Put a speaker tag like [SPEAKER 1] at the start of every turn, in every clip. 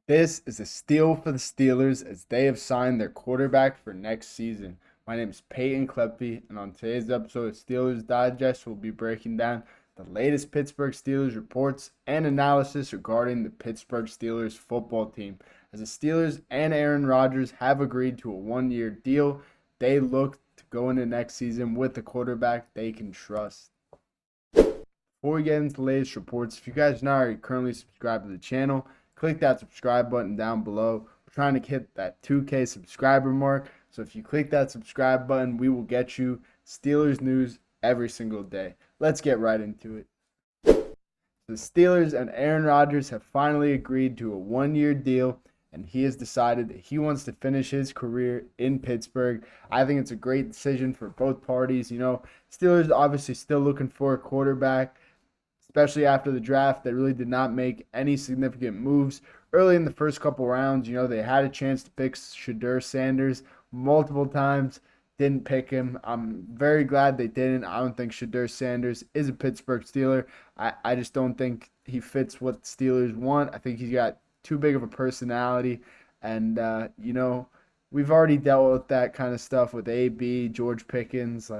[SPEAKER 1] This is a steal for the Steelers as they have signed their quarterback for next season. My name is Payton Kleppe, and on today's episode of Steelers Digest, we'll be breaking down the latest Pittsburgh Steelers reports and analysis regarding the Pittsburgh Steelers football team. As the Steelers and Aaron Rodgers have agreed to a one-year deal, they look to go into next season with a quarterback they can trust. Before we get into the latest reports, if you guys are not already currently subscribed to the channel, click that subscribe button down below. We're trying to hit that 2K subscriber mark. So if you click that subscribe button, we will get you Steelers news every single day. Let's get right into it. The Steelers and Aaron Rodgers have finally agreed to a one-year deal, and he has decided that he wants to finish his career in Pittsburgh. I think it's a great decision for both parties. Steelers obviously still looking for a quarterback, especially after the draft. They really did not make any significant moves early in the first couple rounds. They had a chance to pick Shedeur Sanders multiple times, didn't pick him. I'm very glad they didn't. I don't think Shedeur Sanders is a Pittsburgh Steeler. I just don't think he fits what the Steelers want. I think he's got too big of a personality, and we've already dealt with that kind of stuff with AB, George Pickens.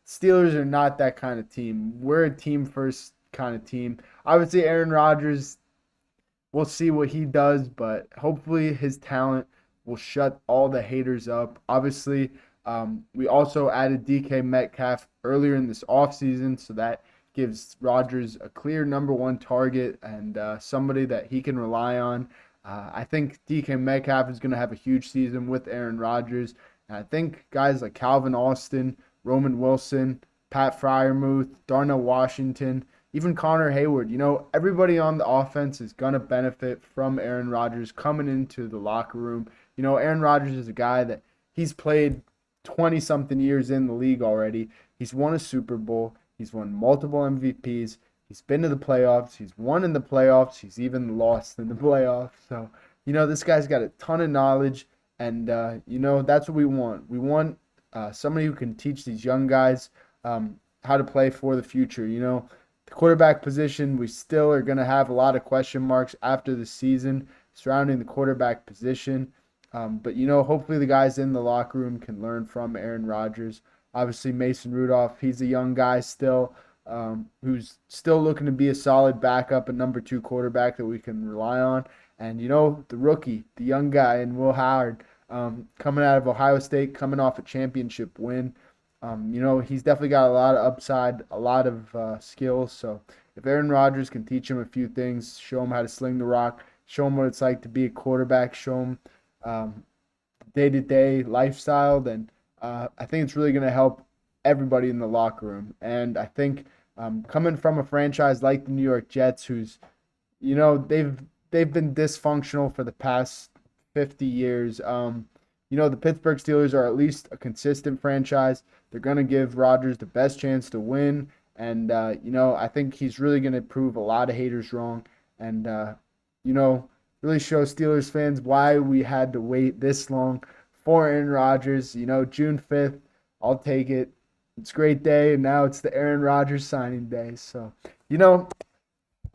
[SPEAKER 1] Steelers are not that kind of team. We're a team first kind of team. I would say Aaron Rodgers, we'll see what he does, but hopefully his talent will shut all the haters up. Obviously, we also added DK Metcalf earlier in this offseason, so that gives Rodgers a clear number one target and somebody that he can rely on. I think DK Metcalf is going to have a huge season with Aaron Rodgers. And I think guys like Calvin Austin, Roman Wilson, Pat Freiermuth, Darnell Washington, even Connor Hayward, everybody on the offense is going to benefit from Aaron Rodgers coming into the locker room. Aaron Rodgers is a guy that he's played 20-something years in the league already. He's won a Super Bowl. He's won multiple MVPs. He's been to the playoffs. He's won in the playoffs. He's even lost in the playoffs. So, this guy's got a ton of knowledge, and, that's what we want. We want somebody who can teach these young guys how to play for the future. The quarterback position, we still are going to have a lot of question marks after the season surrounding the quarterback position. But hopefully the guys in the locker room can learn from Aaron Rodgers. Obviously, Mason Rudolph, he's a young guy still who's still looking to be a solid backup, a number two quarterback that we can rely on. And, the rookie, the young guy, and Will Howard, coming out of Ohio State, coming off a championship win. He's definitely got a lot of upside, a lot of skills. So if Aaron Rodgers can teach him a few things, show him how to sling the rock, show him what it's like to be a quarterback, show him day-to-day lifestyle, then I think it's really going to help everybody in the locker room. And I think coming from a franchise like the New York Jets, who's, they've been dysfunctional for the past 50 years. The Pittsburgh Steelers are at least a consistent franchise. They're going to give Rodgers the best chance to win. And, I think he's really going to prove a lot of haters wrong. And, really show Steelers fans why we had to wait this long for Aaron Rodgers. June 5th, I'll take it. It's a great day. And now it's the Aaron Rodgers signing day. So,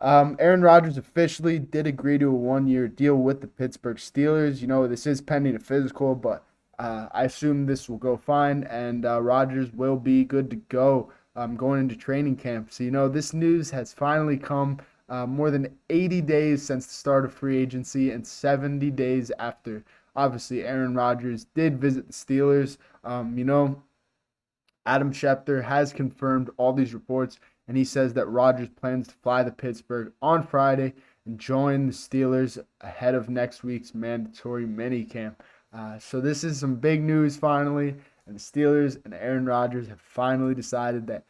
[SPEAKER 1] Aaron Rodgers officially did agree to a one-year deal with the Pittsburgh Steelers. This is pending a physical, but I assume this will go fine, and Rodgers will be good to go going into training camp. So, this news has finally come more than 80 days since the start of free agency and 70 days after, obviously, Aaron Rodgers did visit the Steelers. Adam Schefter has confirmed all these reports, and he says that Rodgers plans to fly to Pittsburgh on Friday and join the Steelers ahead of next week's mandatory minicamp. So this is some big news finally, and the Steelers and Aaron Rodgers have finally decided that,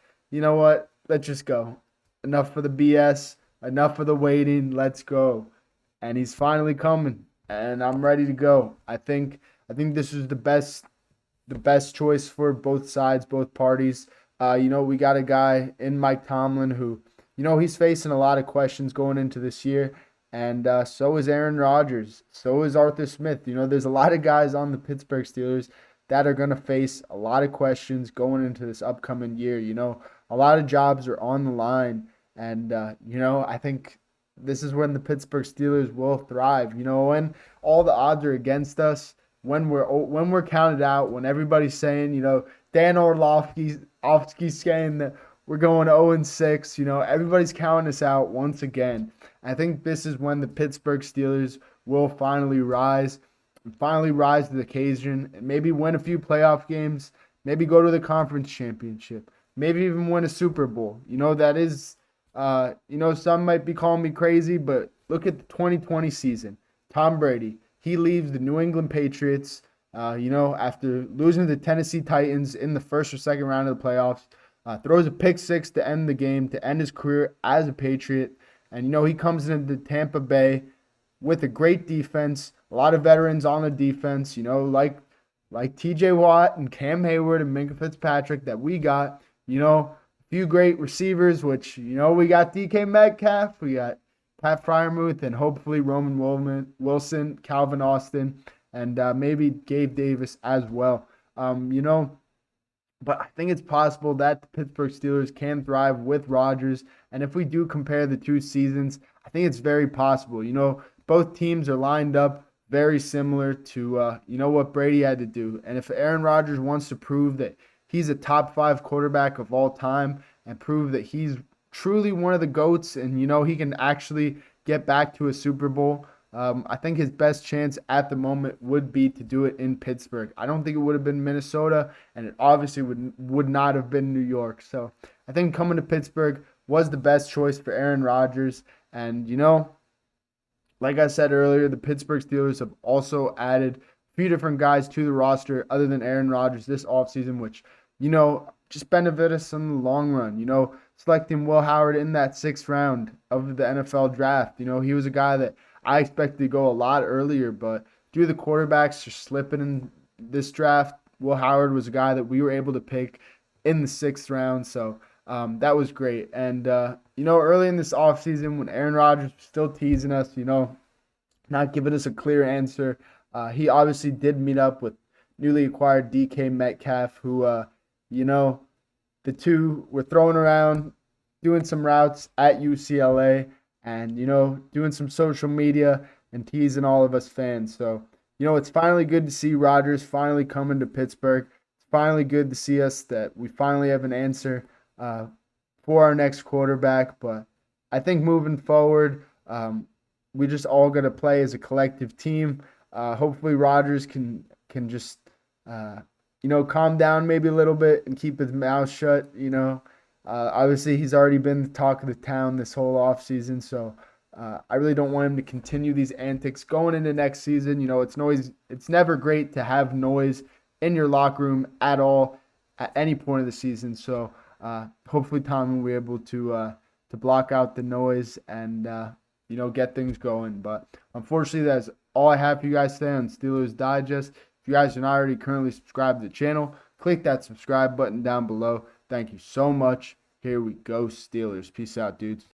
[SPEAKER 1] let's just go. Enough for the BS, enough for the waiting, let's go. And he's finally coming, and I'm ready to go. I think this is the best choice for both sides, both parties. We got a guy in Mike Tomlin who, he's facing a lot of questions going into this year, and so is Aaron Rodgers. So is Arthur Smith. There's a lot of guys on the Pittsburgh Steelers that are going to face a lot of questions going into this upcoming year. A lot of jobs are on the line, and, I think this is when the Pittsburgh Steelers will thrive. When all the odds are against us, when we're counted out, when everybody's saying, Dan Orlovsky's saying that we're going 0-6, everybody's counting us out once again. I think this is when the Pittsburgh Steelers will finally rise to the occasion and maybe win a few playoff games, maybe go to the conference championship, maybe even win a Super Bowl. That is, some might be calling me crazy, but look at the 2020 season. Tom Brady, he leaves the New England Patriots, after losing to the Tennessee Titans in the first or second round of the playoffs, throws a pick six to end the game, to end his career as a Patriot. And, he comes into Tampa Bay with a great defense, a lot of veterans on the defense, like TJ Watt and Cam Hayward and Minka Fitzpatrick that we got, a few great receivers, which, we got DK Metcalf, we got Pat Freiermuth, and hopefully Roman Wilson, Calvin Austin, and maybe Gabe Davis as well. But I think it's possible that the Pittsburgh Steelers can thrive with Rodgers. And if we do compare the two seasons, I think it's very possible. Both teams are lined up very similar to, what Brady had to do. And if Aaron Rodgers wants to prove that he's a top 5 quarterback of all time and prove that he's truly one of the GOATs and, he can actually get back to a Super Bowl, I think his best chance at the moment would be to do it in Pittsburgh. I don't think it would have been Minnesota, and it obviously would not have been New York. So I think coming to Pittsburgh was the best choice for Aaron Rodgers. And, like I said earlier, the Pittsburgh Steelers have also added a few different guys to the roster other than Aaron Rodgers this offseason, which, just benefit us in the long run. Selecting Will Howard in that 6th round of the NFL draft. He was a guy that I expected to go a lot earlier, but due to the quarterbacks just slipping in this draft, Will Howard was a guy that we were able to pick in the 6th round. So that was great. And, early in this offseason when Aaron Rodgers was still teasing us, not giving us a clear answer, he obviously did meet up with newly acquired DK Metcalf, who, the two were throwing around, doing some routes at UCLA and, doing some social media and teasing all of us fans. So, it's finally good to see Rodgers finally coming to Pittsburgh. It's finally good to see us that we finally have an answer for our next quarterback. But I think moving forward, we just all got to play as a collective team. Hopefully Rodgers can just, calm down maybe a little bit and keep his mouth shut. Obviously he's already been the talk of the town this whole offseason. So I really don't want him to continue these antics going into next season. It's never great to have noise in your locker room at all at any point of the season. So hopefully Tomlin will be able to block out the noise and get things going. But unfortunately, that's all I have for you guys today on Steelers Digest. If you guys are not already currently subscribed to the channel, click that subscribe button down below. Thank you so much. Here we go, Steelers. Peace out, dudes.